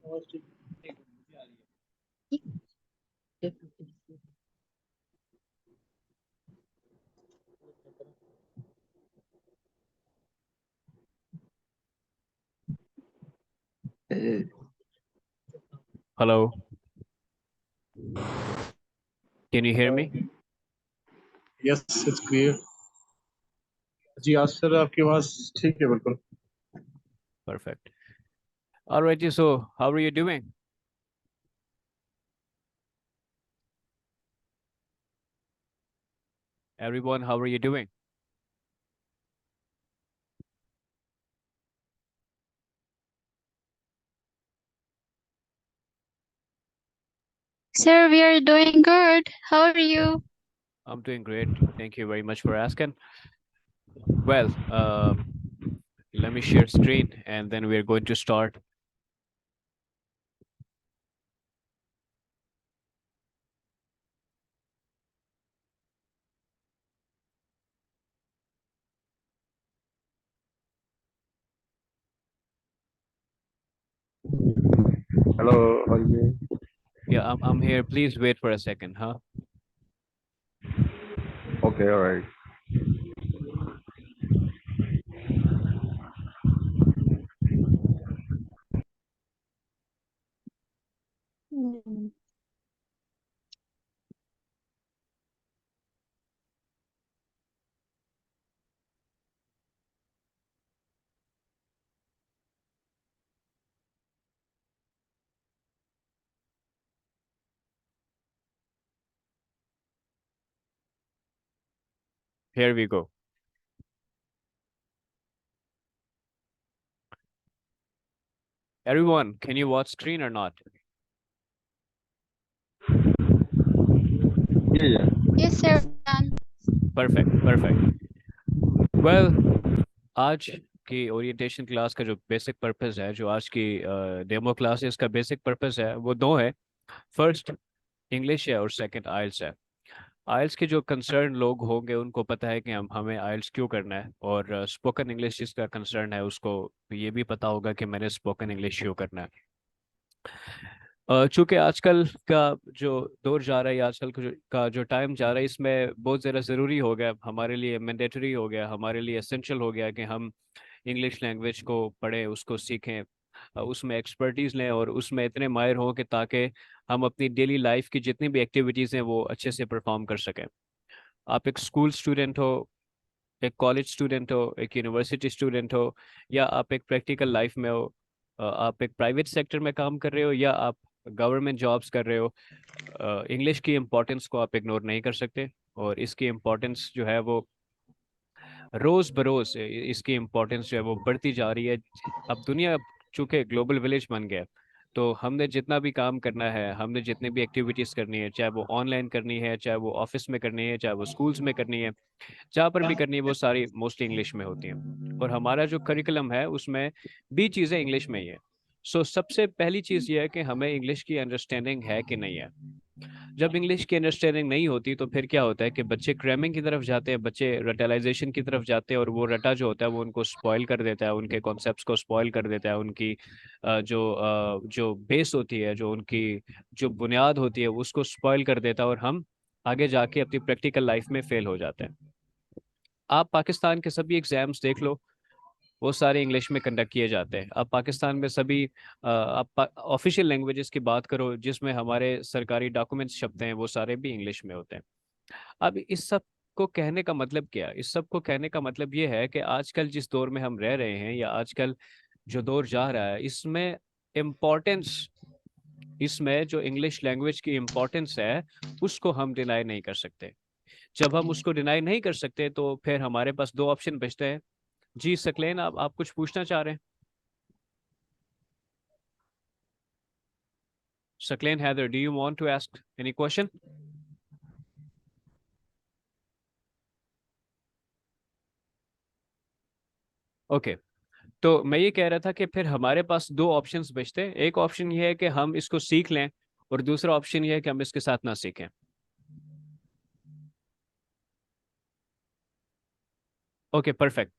Hello, can you hear me? Yes it's clear. जी आज sir आपकी आवाज ठीक है बिल्कुल। Perfect. Alrighty, so how are you doing? Everyone, how are you doing? Sir, we are doing good. How are you? I'm doing great. Thank you very much for asking. Well, let me share screen and then we're going to start. Hello हाँ जी। Yeah, I'm here. Please wait for a second, huh? Okay alright. Hmm. Here we go. Everyone, can you watch screen or not? ये Yes, sir. Done. Perfect, perfect. Well, आज की orientation class का जो basic purpose है, जो आज की demo class है, इसका बेसिक पर्पस है वो दो है। फर्स्ट इंग्लिश है और सेकंड आइल्स है। आइल्स के जो कंसर्न लोग होंगे उनको पता है कि हमें आइल्स क्यों करना है, और स्पोकन इंग्लिश जिसका कंसर्न है उसको ये भी पता होगा कि मैंने स्पोकन इंग्लिश क्यों करना है। चूंकि आजकल का जो दौर जा रहा है, आजकल का जो टाइम जा रहा है, इसमें बहुत ज़्यादा ज़रूरी हो गया हमारे लिए, मैंडेटरी हो गया हमारे लिए, एसेंशियल हो गया कि हम इंग्लिश लैंग्वेज को पढ़ें, उसको सीखें, उसमें एक्सपर्टीज लें और उसमें इतने माहिर हों कि ताकि हम अपनी डेली लाइफ की जितनी भी एक्टिविटीज़ हैं वो अच्छे से परफॉर्म कर सकें। आप एक स्कूल स्टूडेंट हो, एक कॉलेज स्टूडेंट हो, एक यूनिवर्सिटी स्टूडेंट हो, या आप एक प्रैक्टिकल लाइफ में हो, आप एक प्राइवेट सेक्टर में काम कर रहे हो या आप गवर्नमेंट जॉब्स कर रहे हो, इंग्लिश की इम्पोर्टेंस को आप इग्नोर नहीं कर सकते। और इसकी इम्पोर्टेंस जो है वो रोज बरोज इसकी इम्पोर्टेंस जो है वो बढ़ती जा रही है। अब दुनिया चूंकि ग्लोबल विलेज बन गया, तो हमने जितना भी काम करना है, हमने जितनी भी एक्टिविटीज करनी है, चाहे वो ऑनलाइन करनी है, चाहे वो ऑफिस में करनी है, चाहे वो स्कूल्स में करनी है, जहाँ पर भी करनी है, वो सारी मोस्टली इंग्लिश में होती हैं। और हमारा जो करिकुलम है उसमें भी चीज़ें इंग्लिश में ही है। सो सबसे पहली चीज़ ये है कि हमें इंग्लिश की अंडरस्टैंडिंग है कि नहीं है। जब इंग्लिश की अंडरस्टैंडिंग नहीं होती तो फिर क्या होता है कि बच्चे क्रैमिंग की तरफ जाते हैं, बच्चे रटलाइजेशन की तरफ जाते हैं, और वो रटा जो होता है वो उनको स्पॉइल कर देता है, उनके कॉन्सेप्ट्स को स्पॉइल कर देता है, उनकी जो बेस होती है, जो उनकी जो बुनियाद होती है उसको स्पॉइल कर देता है, और हम आगे जाके अपनी प्रैक्टिकल लाइफ में फेल हो जाते हैं। आप पाकिस्तान के सभी एग्जाम्स देख लो, वो सारे इंग्लिश में कंडक्ट किए जाते हैं। अब पाकिस्तान में सभी आप ऑफिशियल लैंग्वेजेस की बात करो जिसमें हमारे सरकारी डॉक्यूमेंट्स छपते हैं, वो सारे भी इंग्लिश में होते हैं। अब इस सब को कहने का मतलब क्या है? इस सब को कहने का मतलब ये है कि आजकल जिस दौर में हम रह रहे हैं, या आजकल जो दौर जा रहा है, इसमें इम्पोर्टेंस, इसमें जो इंग्लिश लैंग्वेज की इम्पोर्टेंस है उसको हम डिनाई नहीं कर सकते। जब हम उसको डिनाई नहीं कर सकते तो फिर हमारे पास दो ऑप्शन बचते हैं। जी सकलेन, आप कुछ पूछना चाह रहे हैं? Sakleen, Heather, do you want to ask any question? Okay, तो मैं ये कह रहा था कि फिर हमारे पास दो ऑप्शंस बचते हैं। एक ऑप्शन ये है कि हम इसको सीख लें, और दूसरा ऑप्शन ये है कि हम इसके साथ ना सीखें। Okay, perfect.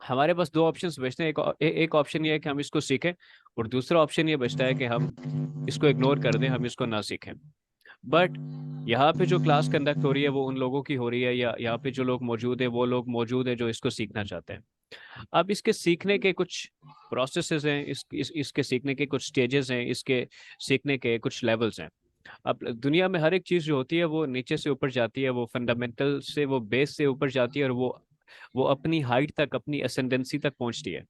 हमारे पास दो ऑप्शंस बचते हैं। एक ऑप्शन ये है कि हम इसको सीखें, और दूसरा ऑप्शन ये बचता है कि हम इसको इग्नोर कर दें, हम इसको ना सीखें। बट यहाँ पे जो क्लास कंडक्ट हो रही है वो उन लोगों की हो रही है, या यहाँ पे जो लोग मौजूद है वो लोग मौजूद है जो इसको सीखना चाहते हैं। अब इसके सीखने के कुछ प्रोसेसेस हैं, इसके सीखने के कुछ स्टेजेस हैं, इसके सीखने के कुछ लेवल्स हैं। अब दुनिया में हर एक चीज़ जो होती है वो नीचे से ऊपर जाती है, वो फंडामेंटल से, वो बेस से ऊपर जाती है, और वो अपनी हाइट तक, अपनी असेंडेंसी तक पहुंचती है।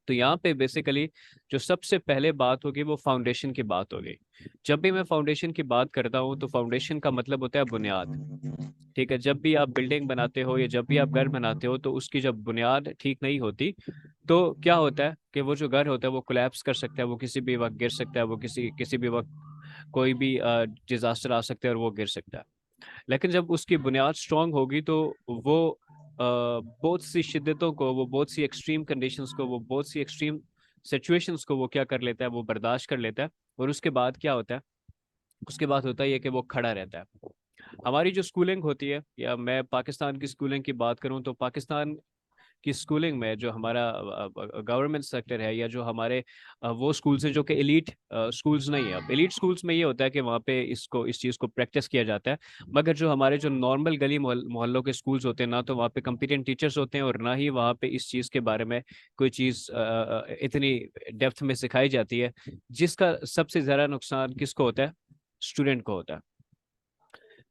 तो यहाँ पे बेसिकली जो सबसे पहले बात होगी वो फाउंडेशन की बात होगी। जब भी मैं फाउंडेशन की बात करता हूँ तो फाउंडेशन का मतलब होता है बुनियाद। ठीक है, जब भी आप बिल्डिंग बनाते हो या जब भी आप घर बनाते हो, तो उसकी जब बुनियाद ठीक नहीं होती तो क्या होता है कि वो जो घर होता है वो कोलैप्स कर सकता है, वो किसी भी वक्त गिर सकता है, वो किसी किसी भी वक्त कोई भी डिजास्टर आ सकता है और वो गिर सकता है। लेकिन जब उसकी बुनियाद स्ट्रांग होगी तो वो बहुत सी शिद्दतों को, वो बहुत सी एक्सट्रीम कंडीशंस को, वो बहुत सी एक्सट्रीम सिचुएशंस को वो क्या कर लेता है, वो बर्दाश्त कर लेता है। और उसके बाद क्या होता है, उसके बाद होता है ये कि वो खड़ा रहता है। हमारी जो स्कूलिंग होती है, या मैं पाकिस्तान की स्कूलिंग की बात करूं तो पाकिस्तान की स्कूलिंग में जो हमारा गवर्नमेंट सेक्टर है, या जो हमारे वो स्कूल्स हैं जो कि एलीट स्कूल्स नहीं है। अब एलीट स्कूल्स में ये होता है कि वहाँ पे इस चीज़ को प्रैक्टिस किया जाता है। मगर जो हमारे जो नॉर्मल गली मोहल्लों के स्कूल्स होते हैं ना, तो वहाँ पे कम्पिटेंट टीचर्स होते हैं, और ना ही वहाँ पे इस चीज़ के बारे में कोई चीज़ इतनी डेप्थ में सिखाई जाती है, जिसका सबसे ज़्यादा नुकसान किसको होता है, स्टूडेंट को होता है।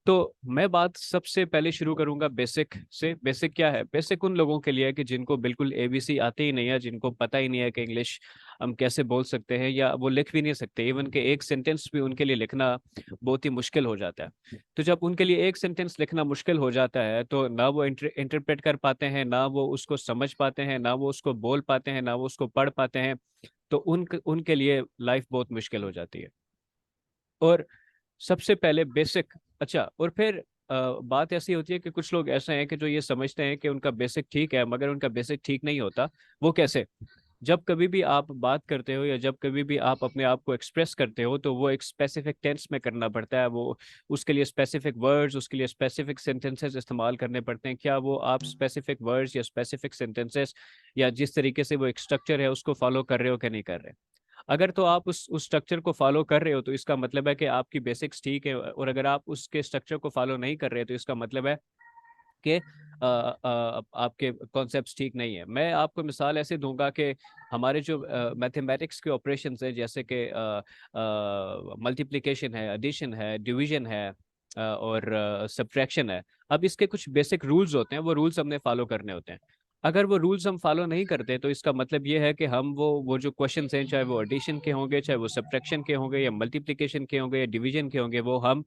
तो मैं बात सबसे पहले शुरू करूंगा बेसिक से। बेसिक क्या है? बेसिक उन लोगों के लिए है कि जिनको बिल्कुल एबीसी आते ही नहीं है, जिनको पता ही नहीं है कि इंग्लिश हम कैसे बोल सकते हैं, या वो लिख भी नहीं सकते। इवन के एक सेंटेंस भी उनके लिए लिखना बहुत ही मुश्किल हो जाता है। तो जब उनके लिए एक सेंटेंस लिखना मुश्किल हो जाता है तो ना वो इंटरप्रेट कर पाते हैं, ना वो उसको समझ पाते हैं, ना वो उसको बोल पाते हैं, ना वो उसको पढ़ पाते हैं। तो उनके लिए लाइफ बहुत मुश्किल हो जाती है। और सबसे पहले बेसिक, अच्छा, और फिर बात ऐसी होती है कि कुछ लोग ऐसे हैं कि जो ये समझते हैं कि उनका बेसिक ठीक है, मगर उनका बेसिक ठीक नहीं होता। वो कैसे? जब कभी भी आप बात करते हो या जब कभी भी आप अपने आप को एक्सप्रेस करते हो, तो वो एक स्पेसिफिक टेंस में करना पड़ता है। वो उसके लिए स्पेसिफिक वर्ड्स, उसके लिए स्पेसिफिक सेंटेंसेस इस्तेमाल करने पड़ते हैं। क्या वो आप स्पेसिफिक वर्ड्स या स्पेसिफिक सेंटेंसेस या जिस तरीके से वो एक स्ट्रक्चर है उसको फॉलो कर रहे हो कि नहीं कर रहे? अगर तो आप उस स्ट्रक्चर को फॉलो कर रहे हो तो इसका मतलब है कि आपकी बेसिक्स ठीक है, और अगर आप उसके स्ट्रक्चर को फॉलो नहीं कर रहे तो इसका मतलब है कि आपके कॉन्सेप्ट्स ठीक नहीं है। मैं आपको मिसाल ऐसे दूंगा कि हमारे जो मैथमेटिक्स के ऑपरेशंस है, जैसे कि मल्टीप्लिकेशन है, एडिशन है, डिवीजन है, और सब्ट्रैक्शन है। अब इसके कुछ बेसिक रूल्स होते हैं, वो रूल्स हमने फॉलो करने होते हैं। अगर वो रूल्स हम फॉलो नहीं करते तो इसका मतलब ये है कि हम वो जो क्वेश्चंस हैं, चाहे वो एडिशन के होंगे, चाहे वो सब्ट्रैक्शन के होंगे, या मल्टीप्लिकेशन के होंगे, या डिवीजन के होंगे, वो हम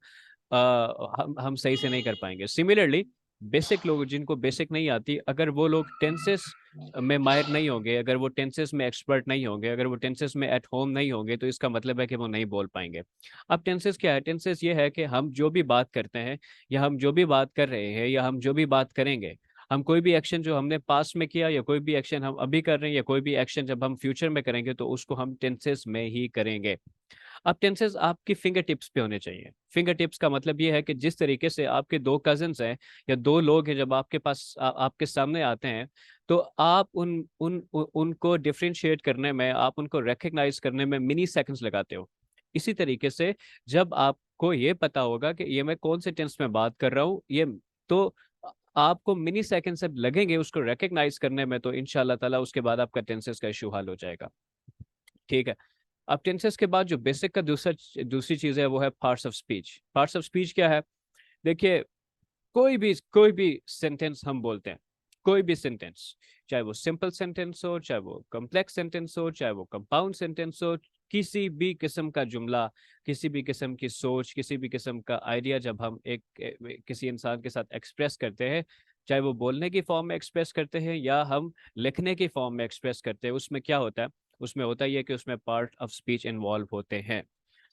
सही से नहीं कर पाएंगे। सिमिलरली बेसिक लोग जिनको बेसिक नहीं आती, अगर वो लोग टेंसेस में माहिर नहीं होंगे, अगर वो टेंसेस में एक्सपर्ट नहीं होंगे, अगर वो टेंसेस में एट होम नहीं होंगे, तो इसका मतलब है कि वो नहीं बोल पाएंगे। अब टेंसेस क्या है? टेंसेस ये है कि हम जो भी बात करते हैं, या हम जो भी बात कर रहे हैं, या हम जो भी बात करेंगे, हम कोई भी एक्शन जो हमने पास्ट में किया, या कोई भी एक्शन हम अभी कर रहे हैं, या कोई भी एक्शन जब हम फ्यूचर में करेंगे, तो उसको हम टेंसेस में ही करेंगे। अब टेंसेस आपकी फिंगर टिप्स पे होने चाहिए। फिंगर टिप्स का मतलब ये है कि जिस तरीके से आपके दो कजिन्स हैं या दो लोग हैं, जब आपके पास आपके सामने आते हैं, तो आप उनको डिफरेंशिएट करने में, आप उनको रिकग्नाइज करने में मिनी सेकंड्स लगाते हो। इसी तरीके से जब आपको ये पता होगा कि ये मैं कौन से टेंस में बात कर रहा हूँ, ये तो आपको मिनी सेकंड से लगेंगे उसको रिकग्नाइज करने में, तो इंशाल्लाह ताला उसके बाद आपका टेंसेस का इशू हल हो जाएगा। ठीक है। अब टेंसेस के बाद जो बेसिक का दूसरी चीज है वो है parts of speech. Parts of speech क्या है? देखिए, कोई भी सेंटेंस हम बोलते हैं, कोई भी सेंटेंस, चाहे वो सिंपल सेंटेंस हो, चाहे वो कॉम्प्लेक्स सेंटेंस हो, चाहे वो कंपाउंड सेंटेंस हो, किसी भी किस्म का जुमला, किसी भी किस्म की सोच, किसी भी किस्म का आइडिया जब हम किसी इंसान के साथ एक्सप्रेस करते हैं, चाहे वो बोलने की फॉर्म में एक्सप्रेस करते हैं या हम लिखने की फॉर्म में एक्सप्रेस करते हैं, उसमें क्या होता है? उसमें होता ही है कि उसमें पार्ट ऑफ स्पीच इन्वॉल्व होते हैं।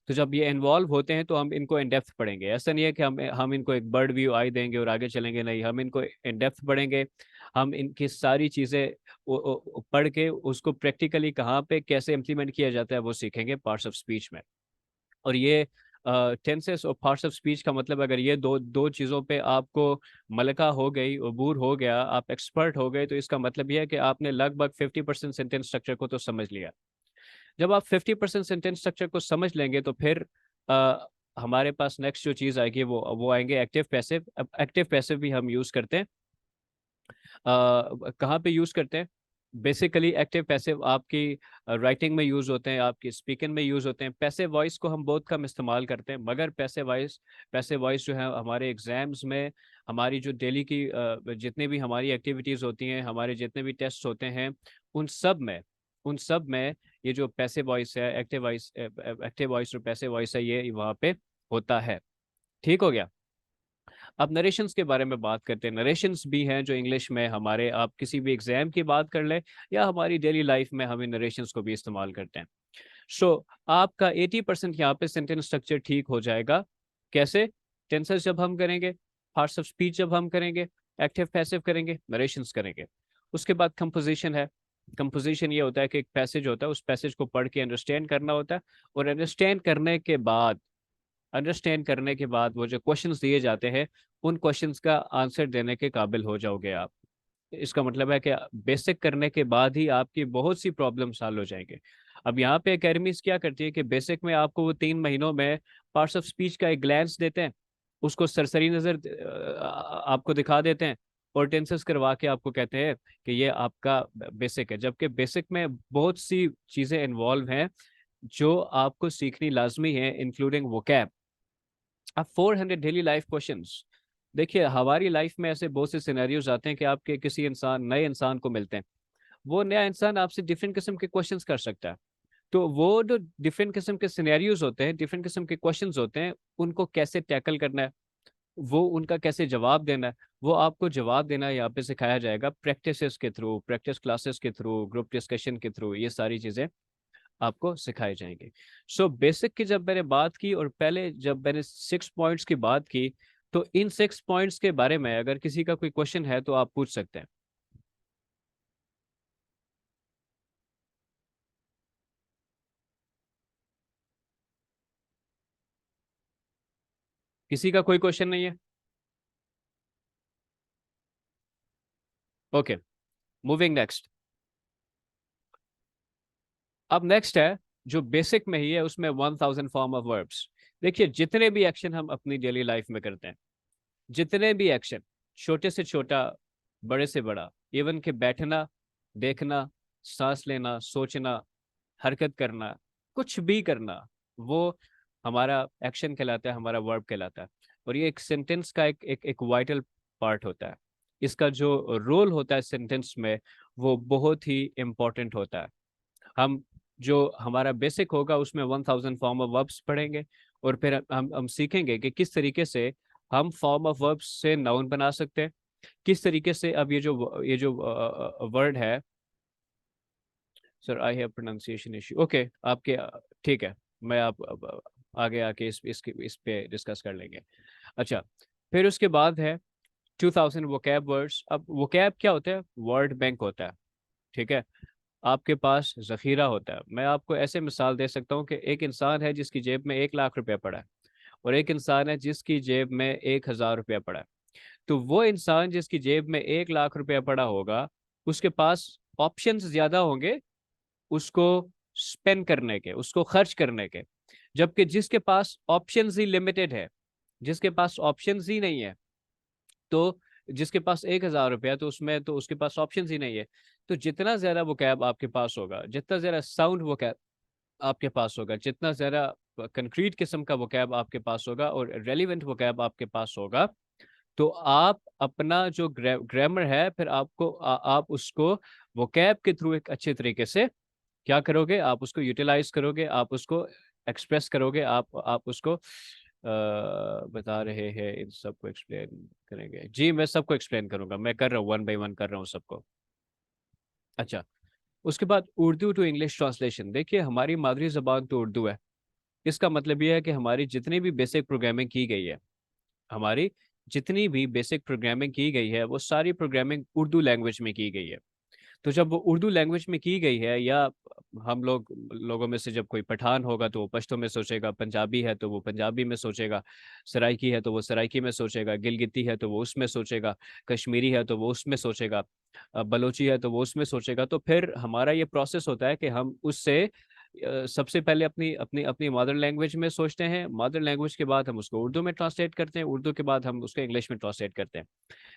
तो जब ये इन्वॉल्व होते हैं तो हम इनको इन डेप्थ पढ़ेंगे। ऐसा नहीं है कि हम इनको एक बर्ड व्यू आई देंगे और आगे चलेंगे, नहीं, हम इनको इन डेप्थ पढ़ेंगे। हम इनकी सारी चीज़ें पढ़ के उसको प्रैक्टिकली कहाँ पे कैसे इम्प्लीमेंट किया जाता है वो सीखेंगे पार्ट्स ऑफ स्पीच में। और ये टेंसेस और पार्ट्स ऑफ स्पीच का मतलब अगर ये दो दो चीज़ों पे आपको मलका हो गई, अबूर हो गया, आप एक्सपर्ट हो गए, तो इसका मतलब ये है कि आपने लगभग 50% सेंटेंस स्ट्रक्चर को तो समझ लिया। जब आप 50% सेंटेंस स्ट्रक्चर को समझ लेंगे तो फिर हमारे पास नेक्स्ट जो चीज़ आएगी वो आएंगे एक्टिव पैसिव। अब एक्टिव पैसिव भी हम यूज़ करते हैं। कहाँ पे यूज़ करते हैं? बेसिकली एक्टिव पैसिव आपकी राइटिंग में यूज़ होते हैं, आपकी स्पीकिंग में यूज़ होते हैं। पैसिव वॉइस को हम बहुत कम इस्तेमाल करते हैं, मगर पैसिव वॉइस जो है हमारे एग्जाम्स में, हमारी जो डेली की जितनी भी हमारी एक्टिविटीज़ होती हैं, हमारे जितने भी टेस्ट होते हैं, उन सब में ये जो पैसिव वॉइस है, एक्टिव वॉइस और पैसिव वॉइस है, ये वहाँ पे होता है। ठीक हो गया। अब नरेशंस के बारे में बात करते हैं। नरेशंस भी हैं जो इंग्लिश में हमारे, आप किसी भी एग्जाम की बात कर लें या हमारी डेली लाइफ में हम इन नरेशंस को भी इस्तेमाल करते हैं। आपका 80% यहाँ पे सेंटेंस स्ट्रक्चर ठीक हो जाएगा। कैसे? टेंसेस जब हम करेंगे, पार्ट्स ऑफ स्पीच जब हम करेंगे, एक्टिव पैसिव करेंगे, नरेशंस करेंगे। उसके बाद कंपोजिशन है। कंपोजिशन ये होता है कि एक पैसेज होता है, उस पैसेज को पढ़ के अंडरस्टैंड करना होता है, और अंडरस्टैंड करने के बाद वो जो क्वेश्चंस दिए जाते हैं, उन क्वेश्चंस का आंसर देने के काबिल हो जाओगे आप। इसका मतलब है कि बेसिक करने के बाद ही आपकी बहुत सी प्रॉब्लम सॉल्व हो जाएंगे। अब यहाँ पे एकेडमीज क्या करती है कि बेसिक में आपको वो 3 महीनों में पार्ट्स ऑफ स्पीच का एक ग्लैंस देते हैं, उसको सरसरी नज़र आपको दिखा देते हैं, और टेंसेस करवा के आपको कहते हैं कि ये आपका बेसिक है। जबकि बेसिक में बहुत सी चीज़ें इन्वॉल्व हैं जो आपको सीखनी लाजमी है, इंक्लूडिंग वोकैब। अब 400 डेली लाइफ क्वेश्चंस। देखिए, हमारी लाइफ में ऐसे बहुत से सिनेरियोज आते हैं कि आपके किसी नए इंसान को मिलते हैं, वो नया इंसान आपसे डिफरेंट किस्म के क्वेश्चंस कर सकता है। तो वो जो डिफरेंट किस्म के सिनेरियोज होते हैं, डिफरेंट किस्म के क्वेश्चंस होते हैं, उनको कैसे टैकल करना है, वो उनका कैसे जवाब देना है, वो आपको जवाब देना यहाँ पे सिखाया जाएगा प्रैक्टिसेस के थ्रू, प्रैक्टिस क्लासेस के थ्रू, ग्रुप डिस्कशन के थ्रू। ये सारी चीज़ें आपको सिखाए जाएंगे। बेसिक की जब मैंने बात की, और पहले जब मैंने 6 पॉइंट्स की बात की, तो इन 6 पॉइंट्स के बारे में अगर किसी का कोई क्वेश्चन है तो आप पूछ सकते हैं। किसी का कोई क्वेश्चन नहीं है? Okay, moving next. अब नेक्स्ट है जो बेसिक में ही है, उसमें 1000 फॉर्म ऑफ वर्ब्स। देखिए, जितने भी एक्शन हम अपनी डेली लाइफ में करते हैं, जितने भी एक्शन, छोटे से छोटा, बड़े से बड़ा, इवन के बैठना, देखना, सांस लेना, सोचना, हरकत करना, कुछ भी करना, वो हमारा एक्शन कहलाता है, हमारा वर्ब कहलाता है। और ये एक सेंटेंस का एक वाइटल पार्ट होता है। इसका जो रोल होता है सेंटेंस में, वो बहुत ही इम्पोर्टेंट होता है। हम जो हमारा बेसिक होगा उसमें 1000 फॉर्म ऑफ वर्ब्स पढ़ेंगे, और फिर हम सीखेंगे कि किस तरीके से हम फॉर्म ऑफ वर्ब्स से नाउन बना सकते हैं, किस तरीके से। अब ये जो वर्ड है, sir I have pronunciation issue, okay आपके, ठीक है, मैं आप आगे आके इस पे डिस्कस कर लेंगे। अच्छा, फिर उसके बाद है 2000 वोकैब वर्ड्स। अब वोकैब क्या होता है? वर्ड बैंक होता है। ठीक है, आपके पास जखीरा होता है। मैं आपको ऐसे मिसाल दे सकता हूँ कि एक इंसान है जिसकी जेब में 1 लाख रुपया पड़ा है, और एक इंसान है जिसकी जेब में 1000 रुपया पड़ा है। तो वो इंसान जिसकी जेब में 1 लाख रुपया पड़ा होगा, उसके पास ऑप्शंस ज्यादा होंगे उसको स्पेंड करने के, उसको खर्च करने के। जबकि जिसके पास ऑप्शंस ही लिमिटेड है, जिसके पास ऑप्शंस ही नहीं है, तो जिसके पास 1000 रुपया, तो उसमें तो उसके पास ऑप्शंस ही नहीं है। तो जितना ज्यादा वो कैब आपके पास होगा, जितना ज्यादा साउंड वो कैब आपके पास होगा, जितना ज्यादा कंक्रीट किस्म का वो कैब आपके पास होगा, और रेलिवेंट वो कैब आपके पास होगा, तो आप अपना जो ग्रामर है, फिर आप उसको वो कैब के थ्रू एक अच्छे तरीके से क्या करोगे, आप उसको यूटिलाइज करोगे, आप उसको एक्सप्रेस करोगे, आप उसको बता रहे हैं। इन सबको एक्सप्लेन करेंगे जी, मैं सबको एक्सप्लेन करूंगा, मैं कर रहा हूँ, 1 बाय 1 कर रहा हूँ सबको। अच्छा, उसके बाद उर्दू टू इंग्लिश ट्रांसलेशन। देखिए, हमारी मादरी जबान तो उर्दू है। इसका मतलब ये है कि हमारी जितनी भी बेसिक प्रोग्रामिंग की गई है, हमारी जितनी भी बेसिक प्रोग्रामिंग की गई है, वो सारी प्रोग्रामिंग उर्दू लैंग्वेज में की गई है। तो जब वो उर्दू लैंग्वेज में की गई है, या हम लोगों में से जब कोई पठान होगा तो वो पश्तो में सोचेगा, पंजाबी है तो वो पंजाबी में सोचेगा, सराइकी है तो वो सराइकी में सोचेगा, गिलगिती है तो वो उसमें सोचेगा, कश्मीरी है तो वो उसमें सोचेगा, बलोची है तो वो उसमें सोचेगा। तो फिर हमारा ये प्रोसेस होता है कि हम उससे सबसे पहले अपनी अपनी अपनी मदर लैंग्वेज में सोचते हैं, मदर लैंग्वेज के बाद हम उसको उर्दू में ट्रांसलेट करते हैं, उर्दू के बाद हम उसको इंग्लिश में ट्रांसलेट करते हैं।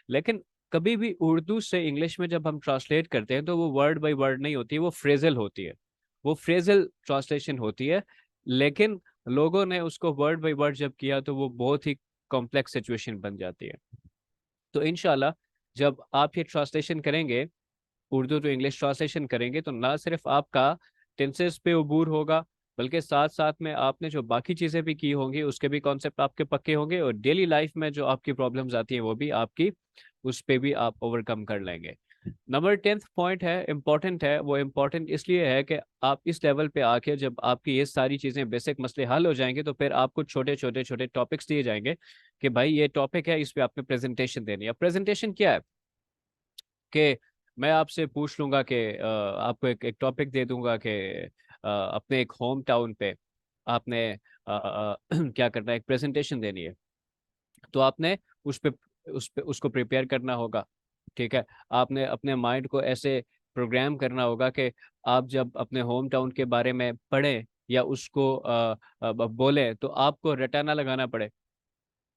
लेकिन कभी भी उर्दू से इंग्लिश में जब हम ट्रांसलेट करते हैं तो वो वर्ड बाय वर्ड नहीं होती है, वो फ्रेजल होती है, वो फ्रेजल ट्रांसलेशन होती है। लेकिन लोगों ने उसको वर्ड बाय वर्ड जब किया तो वो बहुत ही कॉम्प्लेक्स सिचुएशन बन जाती है। तो इंशाल्लाह जब आप ये ट्रांसलेशन करेंगे, उर्दू टू इंग्लिश ट्रांसलेशन करेंगे, तो ना सिर्फ आपका टेंसेस पे उबूर होगा, बल्कि साथ साथ में आपने जो बाकी चीज़ें भी की होंगी उसके भी कॉन्सेप्ट आपके पक्के होंगे, और डेली लाइफ में जो आपकी प्रॉब्लम्स आती हैं वो भी आपकी उस पे भी आप ओवरकम कर लेंगे। नंबर 10th पॉइंट है, इम्पोर्टेंट है, वो इम्पोर्टेंट इसलिए है कि आप इस लेवल पे आके जब आपकी ये सारी चीज़ें बेसिक मसले हल हो जाएंगे तो फिर आपको छोटे छोटे छोटे टॉपिक्स दिए जाएंगे कि भाई ये टॉपिक है, इस पे आपने प्रेजेंटेशन देनी है। प्रेजेंटेशन क्या है कि मैं आपसे पूछ लूंगा कि आपको एक टॉपिक दे दूंगा कि अपने एक होम टाउन पे आपने क्या करना है, एक प्रेजेंटेशन देनी है। तो आपने उस पे उसको प्रिपेयर करना होगा। ठीक है, आपने अपने माइंड को ऐसे प्रोग्राम करना होगा कि आप जब अपने होम टाउन के बारे में पढ़ें या उसको बोले तो आपको रटाना लगाना पड़े।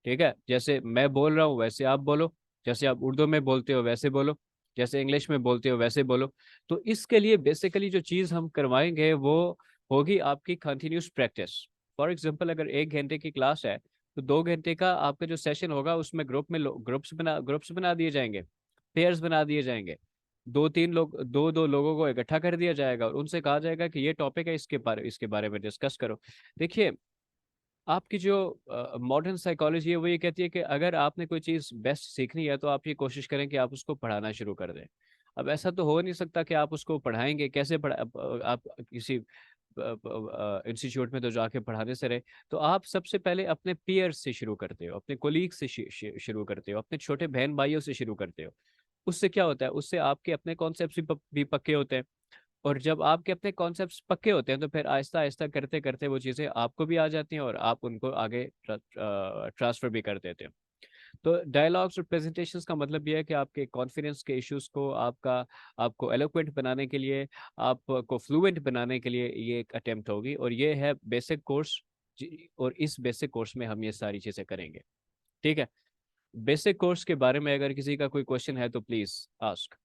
ठीक है, जैसे मैं बोल रहा हूँ वैसे आप बोलो, जैसे आप उर्दू में बोलते हो वैसे बोलो, जैसे इंग्लिश में बोलते हो वैसे बोलो। तो इसके लिए बेसिकली जो चीज़ हम करवाएंगे वो होगी आपकी कंटिन्यूस प्रैक्टिस। फॉर एग्जांपल अगर 1 घंटे की क्लास है तो 2 घंटे का आपका जो सेशन होगा उसमें ग्रुप्स बना दिए जाएंगे, पेयर्स बना दिए जाएंगे। दो तीन लोग, दो दो लोगों को इकट्ठा कर दिया जाएगा और उनसे कहा जाएगा कि ये टॉपिक है, इसके बारे में डिस्कस करो। देखिए, आपकी जो मॉडर्न साइकोलॉजी है वो ये कहती है कि अगर आपने कोई चीज़ बेस्ट सीखनी है तो आप ये कोशिश करें कि आप उसको पढ़ाना शुरू कर दें। अब ऐसा तो हो नहीं सकता कि आप उसको पढ़ाएंगे कैसे, आप किसी इंस्टीट्यूट में तो जाके पढ़ाने से रहे। तो आप सबसे पहले अपने पीयर्स से शुरू करते हो, अपने कोलीग से शुरू करते हो, अपने छोटे बहन भाइयों से शुरू करते हो। उससे क्या होता है, उससे आपके अपने कॉन्सेप्ट भी पक्के होते हैं। और जब आपके अपने कॉन्सेप्ट्स पक्के होते हैं तो फिर आहिस्ता आहिस्ता करते करते वो चीज़ें आपको भी आ जाती हैं और आप उनको आगे ट्रांसफर भी कर देते हैं। तो डायलॉग्स और प्रेजेंटेशंस का मतलब ये है कि आपके कॉन्फिडेंस के इश्यूज को आपको एलोक्वेंट बनाने के लिए, आपको फ्लुएंट बनाने के लिए ये एक अटेम्प्ट होगी, और ये है बेसिक कोर्स। और इस बेसिक कोर्स में हम ये सारी चीज़ें करेंगे। ठीक है, बेसिक कोर्स के बारे में अगर किसी का कोई क्वेश्चन है तो प्लीज़ आस्क।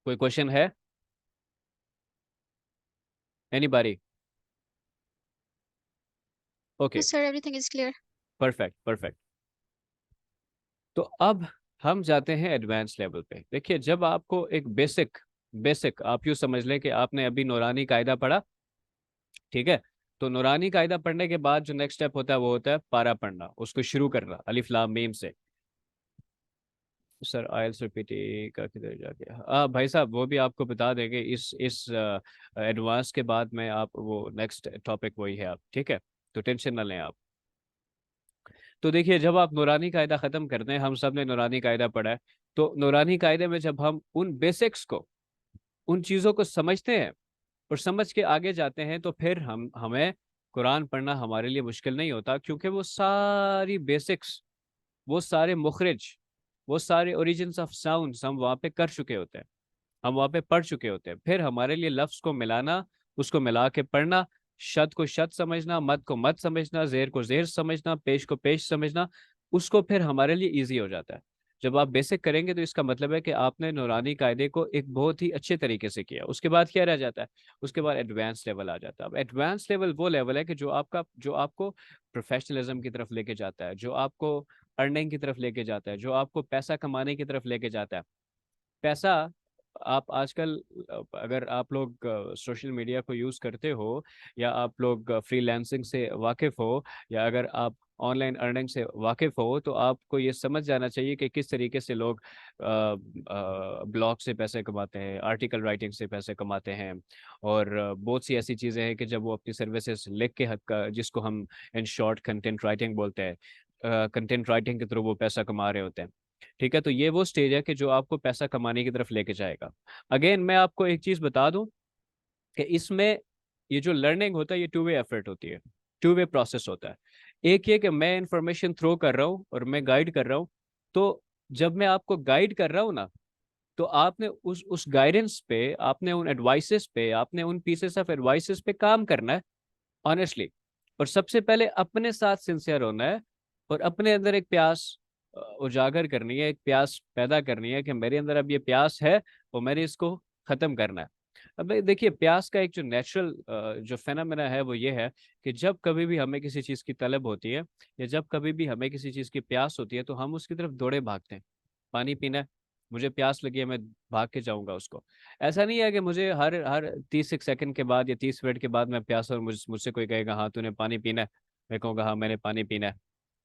कोई क्वेश्चन है? Anybody? Okay, Yes, sir. Everything is clear. Perfect perfect. तो अब हम जाते हैं एडवांस लेवल पे। देखिए, जब आपको एक बेसिक बेसिक आप यूँ समझ लें कि आपने अभी नूरानी कायदा पढ़ा। ठीक है, तो नूरानी कायदा पढ़ने के बाद जो नेक्स्ट स्टेप होता है वो होता है पारा पढ़ना, उसको शुरू करना अलिफ लाम मीम से। सर आयल्स और पीटी का किधर जाके, भाई साहब वो भी आपको बता देंगे इस एडवांस के बाद में। आप वो नेक्स्ट टॉपिक वही है आप, ठीक है, तो टेंशन ना लें आप। तो देखिए, जब आप नूरानी कायदा ख़त्म करते हैं, हम सब ने नूरानी कायदा पढ़ा है, तो नूरानी कायदे में जब हम उन बेसिक्स को, उन चीज़ों को समझते हैं और समझ के आगे जाते हैं तो फिर हमें कुरान पढ़ना हमारे लिए मुश्किल नहीं होता, क्योंकि वो सारी बेसिक्स, वो सारे मुखरिज, वो सारे ओरिजिन्स ऑफ साउंड्स हम वहाँ पे कर चुके होते हैं, हम वहाँ पे पढ़ चुके होते हैं। फिर हमारे लिए लफ्ज़ को मिलाना, उसको मिला के पढ़ना, शद को शद समझना, मद को मद समझना, जेर को जेर समझना, पेश को पेश समझना, उसको फिर हमारे लिए इजी हो जाता है। जब आप बेसिक करेंगे तो इसका मतलब है कि आपने नूरानी कायदे को एक बहुत ही अच्छे तरीके से किया। उसके बाद क्या रह जाता है, उसके बाद एडवांस लेवल आ जाता है। अब एडवांस लेवल वो लेवल है कि जो आपको प्रोफेशनलिज्म की तरफ लेके जाता है, जो आपको अर्निंग की तरफ लेके जाता है, जो आपको पैसा कमाने की तरफ लेके जाता है। पैसा आप आजकल अगर आप लोग सोशल मीडिया को यूज़ करते हो, या आप लोग फ्रीलांसिंग से वाकिफ़ हो, या अगर आप ऑनलाइन अर्निंग से वाकिफ़ हो, तो आपको ये समझ जाना चाहिए कि किस तरीके से लोग ब्लॉग से पैसे कमाते हैं, आर्टिकल राइटिंग से पैसे कमाते हैं, और बहुत सी ऐसी चीज़ें हैं कि जब वो अपनी सर्विसेज लिख के जिसको हम इन शॉर्ट कंटेंट राइटिंग बोलते हैं, कंटेंट राइटिंग के थ्रू वो पैसा कमा रहे होते हैं। ठीक है, तो ये वो स्टेज है कि जो आपको पैसा कमाने की तरफ लेके जाएगा। अगेन मैं आपको एक चीज़ बता दूं कि इसमें ये जो लर्निंग होता है ये टू वे एफर्ट होती है, टू वे प्रोसेस होता है। एक ये कि मैं इंफॉर्मेशन थ्रो कर रहा हूँ और मैं गाइड कर रहा हूँ, तो जब मैं आपको गाइड कर रहा हूँ ना, तो आपने उस गाइडेंस पे, आपने उन एडवाइसेस पे, आपने उन पीसेस ऑफ एडवाइसेस पे काम करना है ऑनेस्टली। और सबसे पहले अपने साथ सिंसियर होना है, और अपने अंदर एक प्यास उजागर करनी है, एक प्यास पैदा करनी है कि मेरे अंदर अब ये प्यास है और मैंने इसको खत्म करना है। अब देखिए, प्यास का एक जो नेचुरल जो फेनोमेना है वो ये है कि जब कभी भी हमें किसी चीज़ की तलब होती है, या जब कभी भी हमें किसी चीज़ की प्यास होती है, तो हम उसकी तरफ दौड़े भागते हैं। पानी पीना है, मुझे प्यास लगी है, मैं भाग के जाऊंगा उसको। ऐसा नहीं है कि मुझे हर हर 30 सेकंड के बाद या 30 मिनट के बाद मैं प्यास और मुझसे कोई कहेगा हाँ तूने पानी पीना है, मैं कहूँगा हाँ मैंने पानी पीना है,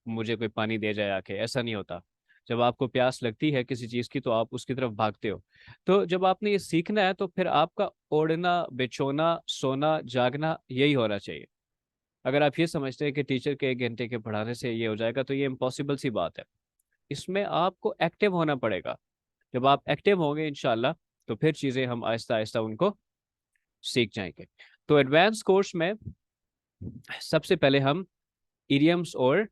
मुझे कोई पानी दे जाए आके। ऐसा नहीं होता। जब आपको प्यास लगती है किसी चीज़ की, तो आप उसकी तरफ भागते हो। तो जब आपने ये सीखना है, तो फिर आपका ओढ़ना बिछोना सोना जागना यही होना चाहिए। अगर आप ये समझते हैं कि टीचर के 1 घंटे के पढ़ाने से ये हो जाएगा, तो ये इम्पॉसिबल सी बात है। इसमें आपको एक्टिव होना पड़ेगा। जब आप एक्टिव होंगे इंशाल्लाह, तो फिर चीज़ें हम आहिस्ता आहिस्ता उनको सीख जाएंगे। तो एडवांस कोर्स में सबसे पहले हम इडियम्स और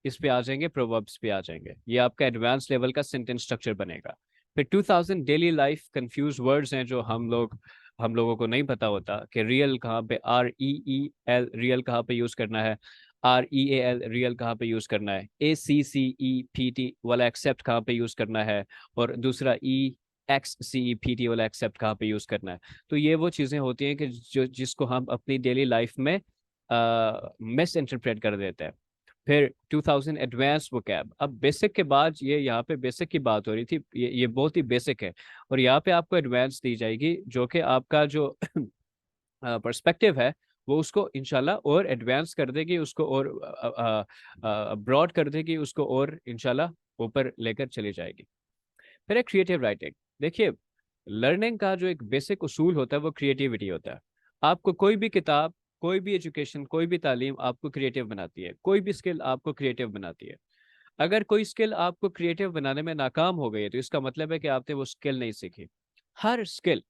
इस पे आ जाएंगे, प्रोवर्ब्स पे आ जाएंगे। ये आपका एडवांस लेवल का सेंटेंस स्ट्रक्चर बनेगा। फिर 2000 डेली लाइफ कंफ्यूज वर्ड्स हैं जो हम लोगों को नहीं पता होता कि रियल कहाँ पे, REEL रियल कहाँ पे यूज करना है, REAL रियल कहाँ पे यूज करना है, ACCEPT वाला एक्सेप्ट कहाँ पे यूज करना है, और दूसरा EXCEPT वाला एक्सेप्ट कहाँ पे यूज करना है। तो ये वो चीजें होती हैं कि जो जिसको हम अपनी डेली लाइफ में मिस इंटरप्रेट कर देते हैं। फिर 2000 एडवांस वोकैब। अब बेसिक के बाद, ये यहाँ पे बेसिक की बात हो रही थी, ये बहुत ही बेसिक है, और यहाँ पे आपको एडवांस दी जाएगी, जो कि आपका जो पर्सपेक्टिव है वो उसको इंशाल्लाह और एडवांस कर देगी, उसको और ब्रॉड कर देगी, उसको और इंशाल्लाह ऊपर लेकर चली जाएगी। फिर एक क्रिएटिव राइटिंग। देखिए, लर्निंग का जो एक बेसिक उसूल होता है वो क्रिएटिविटी होता है। आपको कोई भी किताब, कोई भी एजुकेशन, कोई भी तालीम आपको क्रिएटिव बनाती है, कोई भी स्किल आपको क्रिएटिव बनाती है। अगर कोई स्किल आपको क्रिएटिव बनाने में नाकाम हो गई है, तो इसका मतलब है कि आपने वो स्किल नहीं सीखी। हर स्किल,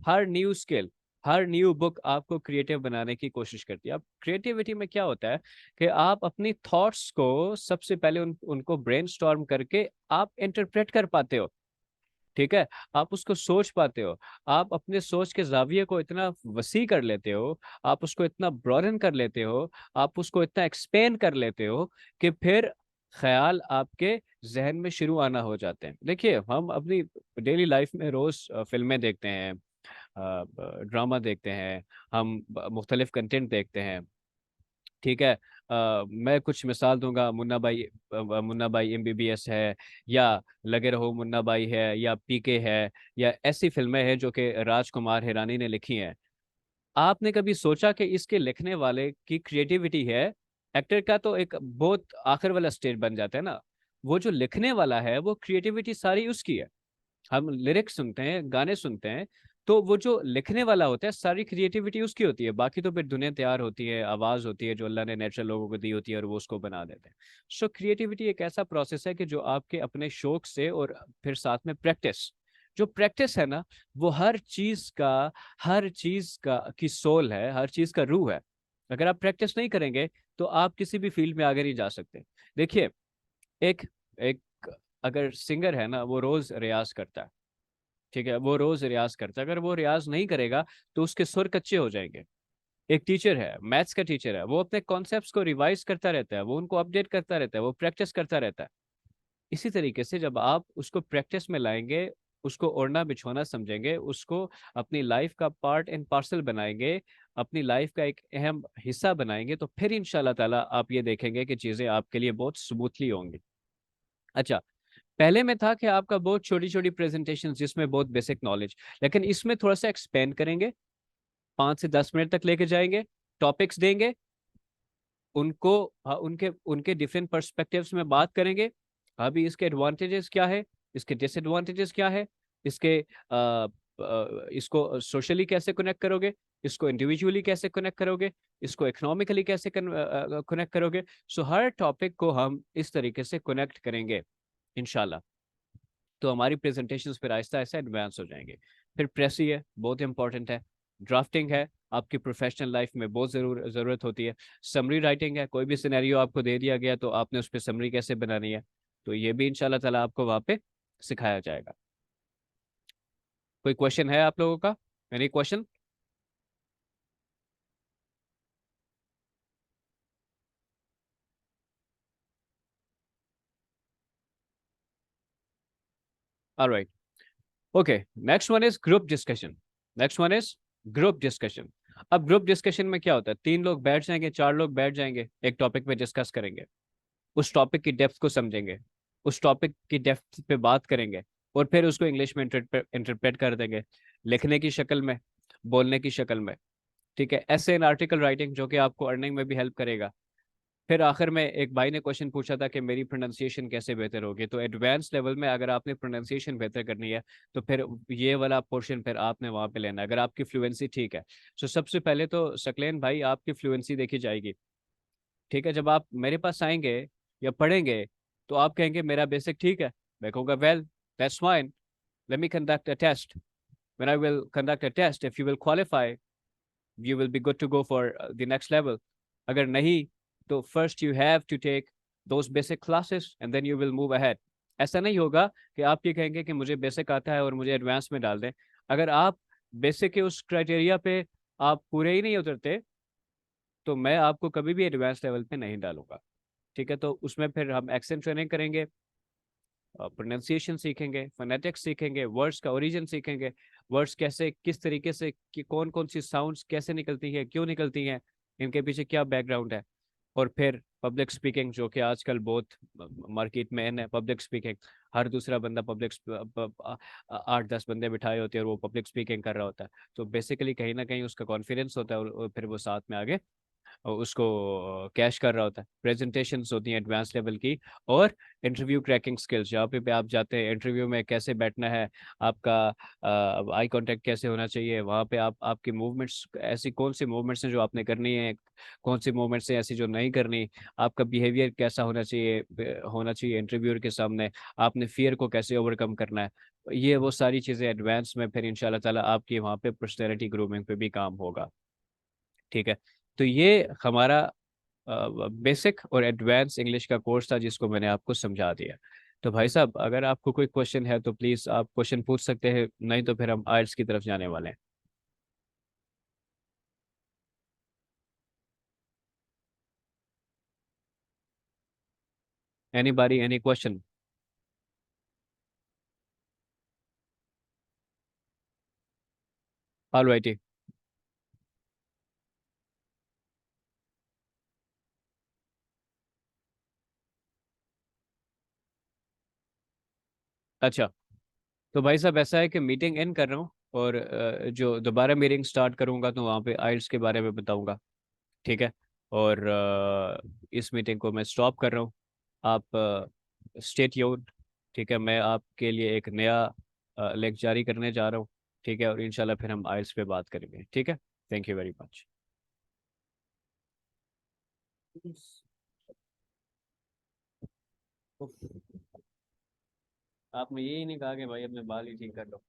हर न्यू स्किल, हर न्यू बुक आपको क्रिएटिव बनाने की कोशिश करती है। अब क्रिएटिविटी में क्या होता है कि आप अपनी थॉट्स को सबसे पहले उनको ब्रेनस्टॉर्म करके आप इंटरप्रेट कर पाते हो। ठीक है, आप उसको सोच पाते हो, आप अपने सोच के जाविये को इतना वसी कर लेते हो, आप उसको इतना ब्रॉडन कर लेते हो, आप उसको इतना एक्सपेंड कर लेते हो कि फिर ख्याल आपके जहन में शुरू आना हो जाते हैं। देखिए, हम अपनी डेली लाइफ में रोज फिल्में देखते हैं, ड्रामा देखते हैं, हम मुख्तलिफ कंटेंट देखते हैं। ठीक है, मैं कुछ मिसाल दूंगा, मुन्ना भाई MBBS है, या लगे रहो मुन्ना भाई है, या PK है, या ऐसी फिल्में हैं जो कि राजकुमार हिरानी ने लिखी हैं। आपने कभी सोचा कि इसके लिखने वाले की क्रिएटिविटी है? एक्टर का तो एक बहुत आखिर वाला स्टेज बन जाता है ना, वो जो लिखने वाला है वो क्रिएटिविटी सारी उसकी है। हम लिरिक्स सुनते हैं, गाने सुनते हैं, तो वो जो लिखने वाला होता है सारी क्रिएटिविटी उसकी होती है। बाकी तो फिर दुनिया तैयार होती है, आवाज होती है जो अल्लाह ने नेचुरल लोगों को दी होती है, और वो उसको बना देते हैं। सो क्रिएटिविटी एक ऐसा प्रोसेस है कि जो आपके अपने शौक से, और फिर साथ में प्रैक्टिस, जो प्रैक्टिस है ना, वो हर चीज का की सोल है, हर चीज का रूह है। अगर आप प्रैक्टिस नहीं करेंगे, तो आप किसी भी फील्ड में आगे नहीं जा सकते। देखिए, एक एक अगर सिंगर है ना, वो रोज रियाज करता है। ठीक है, वो रोज रियाज करता है। अगर वो रियाज नहीं करेगा, तो उसके सुर कच्चे हो जाएंगे। एक टीचर है, मैथ्स का टीचर है, वो अपने कॉन्सेप्ट्स को रिवाइज करता रहता है, वो उनको अपडेट करता रहता है, वो प्रैक्टिस करता रहता है। इसी तरीके से जब आप उसको प्रैक्टिस में लाएंगे, उसको ओढ़ना बिछोना समझेंगे, उसको अपनी लाइफ का पार्ट एंड पार्सल बनाएंगे, अपनी लाइफ का एक अहम हिस्सा बनाएंगे, तो फिर इंशाल्लाह ताला आप ये देखेंगे कि चीज़ें आपके लिए बहुत स्मूथली होंगी। अच्छा, पहले में था कि आपका बहुत छोटी छोटी प्रेजेंटेशन जिसमें बहुत बेसिक नॉलेज, लेकिन इसमें थोड़ा सा एक्सपेंड करेंगे, 5 से 10 मिनट तक लेके जाएंगे, टॉपिक्स देंगे उनको, हाँ, उनके उनके डिफरेंट पर्सपेक्टिव्स में बात करेंगे। अभी इसके एडवांटेजेस क्या है, इसके डिसएडवांटेजेस क्या है, इसके इसको सोशली कैसे कनेक्ट करोगे, इसको इंडिविजुअली कैसे कनेक्ट करोगे, इसको इकोनॉमिकली कैसे कनेक्ट करोगे। सो हर टॉपिक को हम इस तरीके से कनेक्ट करेंगे इंशाल्लाह। तो हमारी प्रेजेंटेशंस फिर आहिस्ता आहिस्ता एडवांस हो जाएंगे। फिर प्रेसी है, बहुत इंपॉर्टेंट है। ड्राफ्टिंग है, आपकी प्रोफेशनल लाइफ में बहुत ज़रूरत होती है। समरी राइटिंग है, कोई भी सिनेरियो आपको दे दिया गया तो आपने उस पर समरी कैसे बनानी है, तो ये भी इंशाल्लाह ताला आपको वहाँ पे सिखाया जाएगा। कोई क्वेश्चन है आप लोगों का? Any question? Alright, okay. Next one is group discussion. Next one is group discussion. अब ग्रुप डिस्कशन में क्या होता है, 3 लोग बैठ जाएंगे, 4 लोग बैठ जाएंगे, एक टॉपिक पे डिस्कस करेंगे, उस टॉपिक की डेप्थ को समझेंगे, उस टॉपिक की डेप्थ पे बात करेंगे, और फिर उसको इंग्लिश में इंटरप्रेट कर देंगे, लिखने की शक्ल में, बोलने की शक्ल में। ठीक है, ऐसे एन आर्टिकल राइटिंग जो कि आपको अर्निंग में भी हेल्प करेगा। फिर आखिर में एक भाई ने क्वेश्चन पूछा था कि मेरी प्रोनाउंसिएशन कैसे बेहतर होगी, तो एडवांस लेवल में अगर आपने प्रोनाउंसिएशन बेहतर करनी है तो फिर ये वाला पोर्शन फिर आपने वहाँ पे लेना है, अगर आपकी फ्लुएंसी ठीक है। सो सबसे पहले तो सकलेन भाई आपकी फ्लुएंसी देखी जाएगी। ठीक है, जब आप मेरे पास आएंगे या पढ़ेंगे तो आप कहेंगे मेरा बेसिक ठीक है, मैं कहूँगा well that's fine, let me conduct a test. When I will conduct a test, if you will qualify you will be good to go for the next level. अगर नहीं तो first you have to take those basic classes and then you will move ahead. ऐसा नहीं होगा कि आप ये कहेंगे कि मुझे बेसिक आता है और मुझे एडवांस में डाल दें। अगर आप बेसिक के उस क्राइटेरिया पे आप पूरे ही नहीं उतरते तो मैं आपको कभी भी एडवांस लेवल पे नहीं डालूंगा। ठीक है, तो उसमें फिर हम एक्सेंट ट्रेनिंग करेंगे, प्रोनाउंसिएशन सीखेंगे, फोनेटिक्स सीखेंगे, वर्ड्स का ओरिजिन सीखेंगे, वर्ड्स कैसे किस तरीके से कि कौन कौन सी साउंड्स कैसे निकलती है, क्यों निकलती हैं, इनके पीछे क्या बैकग्राउंड है। और फिर पब्लिक स्पीकिंग जो कि आजकल बहुत मार्केट में है, पब्लिक स्पीकिंग। हर दूसरा बंदा 8-10 बंदे बिठाए होते हैं और वो पब्लिक स्पीकिंग कर रहा होता है। तो बेसिकली कहीं ना कहीं उसका कॉन्फिडेंस होता है और फिर वो साथ में आगे और उसको कैश कर रहा होता है। प्रेजेंटेशंस होती हैं एडवांस लेवल की। और इंटरव्यू क्रैकिंग स्किल्स, जहाँ पे आप जाते हैं इंटरव्यू में कैसे बैठना है, आपका आई कांटेक्ट कैसे होना चाहिए वहाँ पे, आप आपकी मूवमेंट्स ऐसी कौन सी मूवमेंट्स हैं जो आपने करनी है, कौन सी मूवमेंट्स हैं ऐसी जो नहीं करनी, आपका बिहेवियर कैसा होना चाहिए इंटरव्यूअर के सामने, आपने फियर को कैसे ओवरकम करना है। ये वो सारी चीज़ें एडवांस में फिर इंशाल्लाह ताला आपकी वहाँ पे पर्सनैलिटी ग्रूमिंग पे भी काम होगा। ठीक है, तो ये हमारा बेसिक और एडवांस इंग्लिश का कोर्स था जिसको मैंने आपको समझा दिया। तो भाई साहब अगर आपको कोई क्वेश्चन है तो प्लीज़ आप क्वेश्चन पूछ सकते हैं, नहीं तो फिर हम आइल्स की तरफ जाने वाले हैं। एनी बारी एनी क्वेश्चन? All righty. अच्छा, तो भाई साहब ऐसा है कि मीटिंग एंड कर रहा हूँ, और जो दोबारा मीटिंग स्टार्ट करूँगा तो वहाँ पे आइल्स के बारे में बताऊँगा। ठीक है, और इस मीटिंग को मैं स्टॉप कर रहा हूँ। आप स्टे ट्यून्ड। ठीक है, मैं आपके लिए एक नया लिंक जारी करने जा रहा हूँ। ठीक है, और इंशाल्लाह फिर हम आइल्स पे बात करेंगे। ठीक है, थैंक यू वेरी मच। आपने यही नहीं कहा कि भाई अपने बाल ही ठीक कर लो।